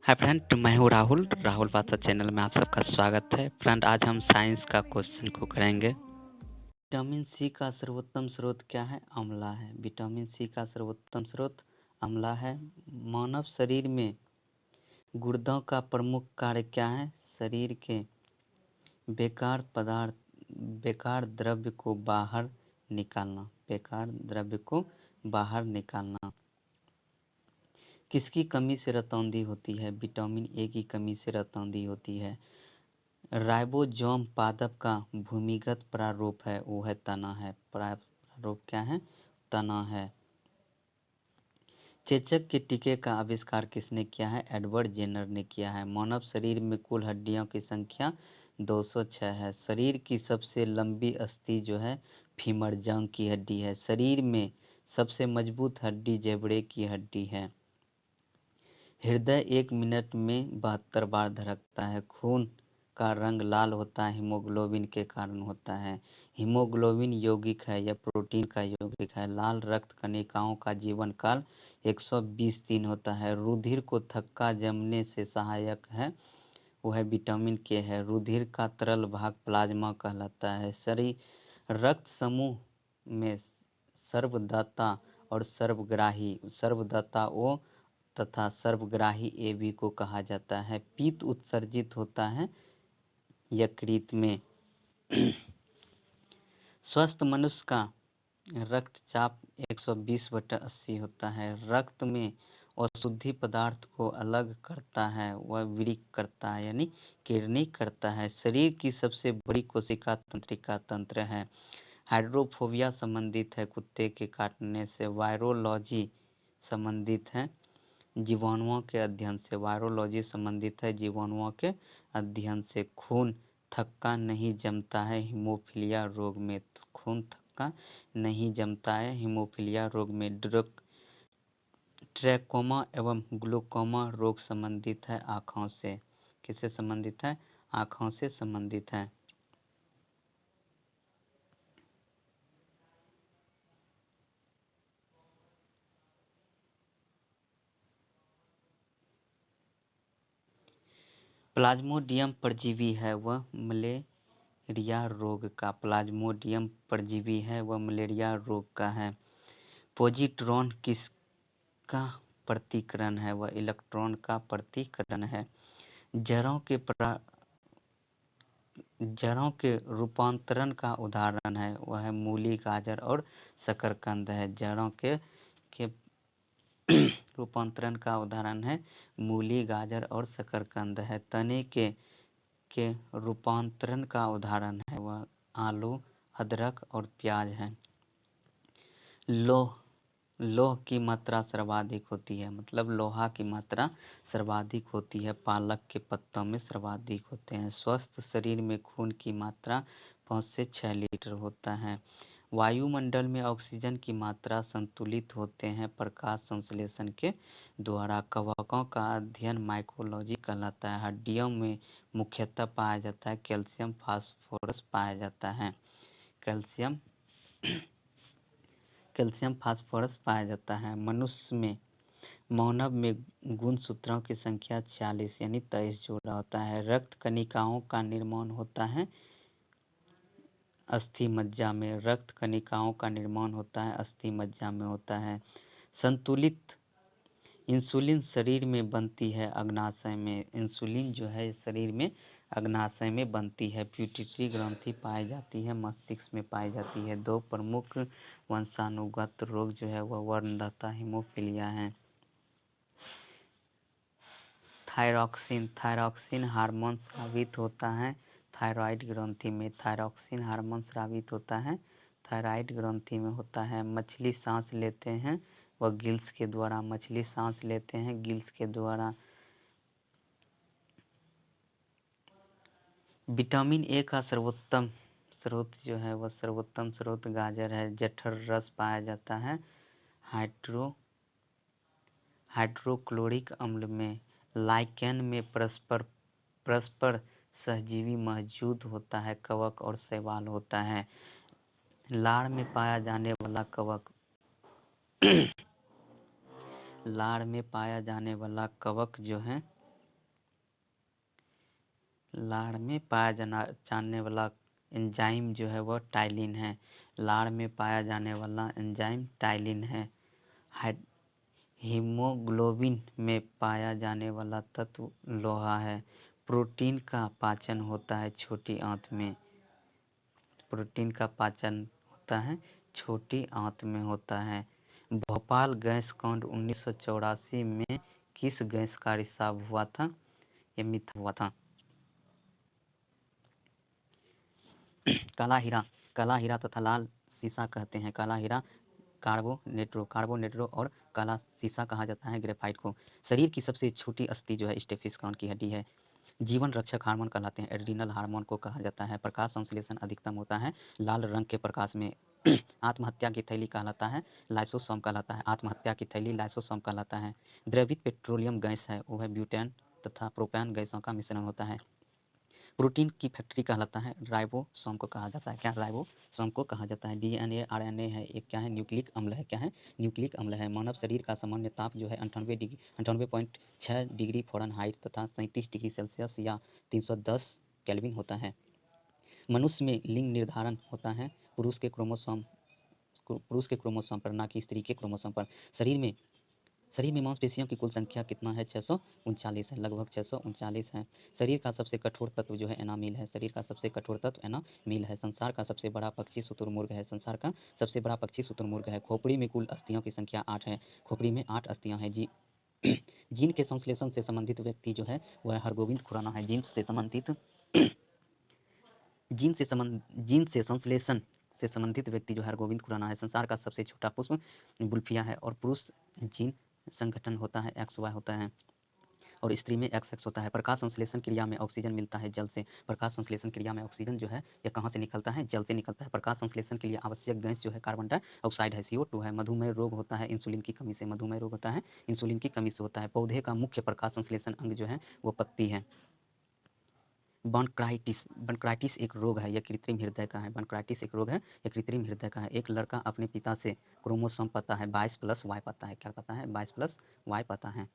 Hi friend, मैं हूँ राहुल राहुल बादशाह चैनल में आप सबका स्वागत है। फ्रेंड, आज हम साइंस का क्वेश्चन को करेंगे। विटामिन सी का सर्वोत्तम स्रोत क्या है? आंवला है। विटामिन सी का सर्वोत्तम स्रोत आंवला है। मानव शरीर में गुर्दों का प्रमुख कार्य क्या है? शरीर के बेकार द्रव्य को बाहर निकालना। बेकार द्रव्य को बाहर निकालना। किसकी कमी से रतौंधी होती है? विटामिन ए की कमी से रतौंधी होती है। राइबोसोम पादप का भूमिगत प्रारूप है, वो है तना है। प्रारूप क्या है? तना है। चेचक के टीके का आविष्कार किसने किया है? एडवर्ड जेनर ने किया है। मानव शरीर में कुल हड्डियों की संख्या 206 है। शरीर की सबसे लंबी अस्थि जो है फीमर जंग की हड्डी है। शरीर में सबसे मजबूत हड्डी जबड़े की हड्डी है। हृदय 1 मिनट में 72 बार धड़कता है। खून का रंग लाल होता है, हीमोग्लोबिन के कारण होता है। हीमोग्लोबिन यौगिक है या प्रोटीन का यौगिक है। लाल रक्त कणिकाओं का जीवन काल 120 दिन होता है। रुधिर को थक्का जमने से सहायक है, वो है विटामिन के है। रुधिर का तरल भाग प्लाज्मा कहलाता है। शरीर रक्त समूह में सर्वदाता और सर्वदाता ओ तथा सर्वग्राही ए बी को कहा जाता है। पित्त उत्सर्जित होता है यकृत में। स्वस्थ मनुष्य का रक्तचाप 120/80 होता है। रक्त में अशुद्धि पदार्थ को अलग करता है, वह विरिक करता है यानी किडनी करता है। शरीर की सबसे बड़ी कोशिका तंत्रिका तंत्र है। हाइड्रोफोबिया संबंधित है कुत्ते के काटने से। वायरोलॉजी संबंधित है जीवाणुओं के अध्ययन से। वायरोलॉजी संबंधित है जीवाणुओं के अध्ययन से। खून थक्का नहीं जमता है हीमोफीलिया रोग में। खून थक्का नहीं जमता है हीमोफीलिया रोग में। ट्रैकोमा एवं ग्लूकोमा रोग संबंधित है आँखों से। किससे संबंधित है? आँखों से संबंधित है। प्लाज्मोडियम परजीवी है, वह मलेरिया रोग का। प्लाज्मोडियम परजीवी है, वह मलेरिया रोग का है। पॉजिट्रॉन किसका प्रतिकरण है? वह इलेक्ट्रॉन का प्रतिकरण है। जड़ों के रूपांतरण का उदाहरण है, वह है मूली, गाजर और शकरकंद है। जड़ों के रूपांतरण का उदाहरण है मूली, गाजर और शकरकंद है। तने के रूपांतरण का उदाहरण है, वह आलू, अदरक और प्याज है। लोह की मात्रा सर्वाधिक होती है, मतलब लोहा की मात्रा सर्वाधिक होती है। पालक के पत्तों में सर्वाधिक होते हैं। स्वस्थ शरीर में खून की मात्रा 5 से 6 लीटर होता है। वायुमंडल में ऑक्सीजन की मात्रा संतुलित होते हैं प्रकाश संश्लेषण के द्वारा। कवकों का अध्ययन माइकोलॉजी कहलाता है। हड्डियों में मुख्यतः पाया जाता है कैल्शियम, फास्फोरस पाया जाता है। कैल्शियम फास्फोरस पाया जाता है। मनुष्य में मानव में गुणसूत्रों की संख्या 46 यानी 23 जोड़ा होता है। रक्त कणिकाओं का निर्माण होता है अस्थि मज्जा में। रक्त कणिकाओं का निर्माण होता है अस्थि मज्जा में होता है। संतुलित इंसुलिन शरीर में बनती है अग्नाशय में। इंसुलिन जो है शरीर में अग्नाशय में बनती है। प्यूटिटरी ग्रंथि पाई जाती है मस्तिष्क में पाई जाती है। 2 प्रमुख वंशानुगत रोग जो है वह वर्णदाता हीमोफीलिया है। थायरॉक्सिन हार्मोन स्रावित होता है थायराइड ग्रंथि में। थायरॉक्सिन हार्मोन स्रावित होता है थायराइड ग्रंथि में होता है। मछली सांस लेते हैं वह गिल्स के द्वारा। मछली सांस लेते हैं गिल्स के द्वारा। विटामिन ए का सर्वोत्तम स्रोत जो है वह सर्वोत्तम स्रोत गाजर है। जठर रस पाया जाता है हाइड्रोक्लोरिक अम्ल में। लाइकेन में परस्पर सहजीवी मौजूद होता है। कवक और शैवाल होता है। लार में पाया जाने वाला कवक जो है लार में पाया जाने वाला एंजाइम जो है वह टाइलिन है। लार में पाया जाने वाला एंजाइम टाइलिन है। हीमोग्लोबिन में पाया जाने वाला तत्व लोहा है। प्रोटीन का पाचन होता है छोटी आंत में। प्रोटीन का पाचन होता है छोटी आंत में होता है। भोपाल गैस कांड 1984 में किस गैस का रिसाव हुआ था? ये मिथ हुआ था। काला हीरा तथा लाल सीसा कहते हैं। काला हीरा कार्बोनेट्रो और काला सीसा कहा जाता है ग्रेफाइट को। शरीर की सबसे छोटी अस्थि जो है स्टेफिस कान की हड्डी है। जीवन रक्षक हार्मोन कहलाते हैं। एड्रिनल हार्मोन को कहा जाता है। प्रकाश संश्लेषण अधिकतम होता है लाल रंग के प्रकाश में। आत्महत्या की थैली कहलाता है लाइसोसोम कहलाता है। आत्महत्या की थैली लाइसोसोम कहलाता है। द्रवित पेट्रोलियम गैस है वह ब्यूटेन तथा प्रोपेन गैसों का मिश्रण होता है। प्रोटीन की फैक्ट्री कहलाता है राइबोसोम को कहा जाता है। क्या? राइबोसोम को कहा जाता है। डीएनए आरएनए है एक क्या है? न्यूक्लिक अम्ल है। क्या है? न्यूक्लिक अम्ल है। मानव शरीर का सामान्य ताप जो है 98.6 डिग्री फ़ारेनहाइट तथा 37 डिग्री सेल्सियस या 310 केल्विन होता है। मनुष्य में लिंग निर्धारण होता है पुरुष के क्रोमोसोम पर, ना कि स्त्री के क्रोमोसोम पर। शरीर में मांसपेशियों की कुल संख्या कितना है? 639 है, लगभग 639 है। शरीर का सबसे कठोर तत्व जो है एनामिल है। शरीर का सबसे कठोर तत्व एनामिल है। संसार का सबसे बड़ा पक्षी शुतुरमुर्ग है। संसार का सबसे बड़ा पक्षी शुतुरमुर्ग है। खोपड़ी में कुल अस्थियों की संख्या 8 है। खोपड़ी में 8 अस्थियां हैं। जीन के संश्लेषण से संबंधित व्यक्ति जो है वह हरगोविंद खुराना है। जीन से संश्लेषण से संबंधित व्यक्ति जो है हरगोविंद खुराना है। संसार का सबसे छोटा पुष्प बुल्फिया है और पुरुष जीन संगठन होता है XY होता है और स्त्री में XX होता है। प्रकाश संश्लेषण क्रिया में ऑक्सीजन मिलता है जल से। प्रकाश संश्लेषण क्रिया में ऑक्सीजन जो है यह कहाँ से निकलता है? जल से निकलता है। प्रकाश संश्लेषण के लिए आवश्यक गैस जो है कार्बन डाइऑक्साइड है, CO2 है। मधुमेह रोग होता है इंसुलिन की कमी से। मधुमेह रोग होता है इंसुलिन की कमी से होता है। पौधे का मुख्य प्रकाश संश्लेषण अंग जो है वो पत्ती है। बनक्राइटिस एक रोग है, यह कृत्रिम हृदय का है। बनक्राइटिस एक रोग है, यह कृत्रिम हृदय का है। एक लड़का अपने पिता से क्रोमोसोम पाता है 22+Y पाता है। क्या पाता है? 22+Y पाता है।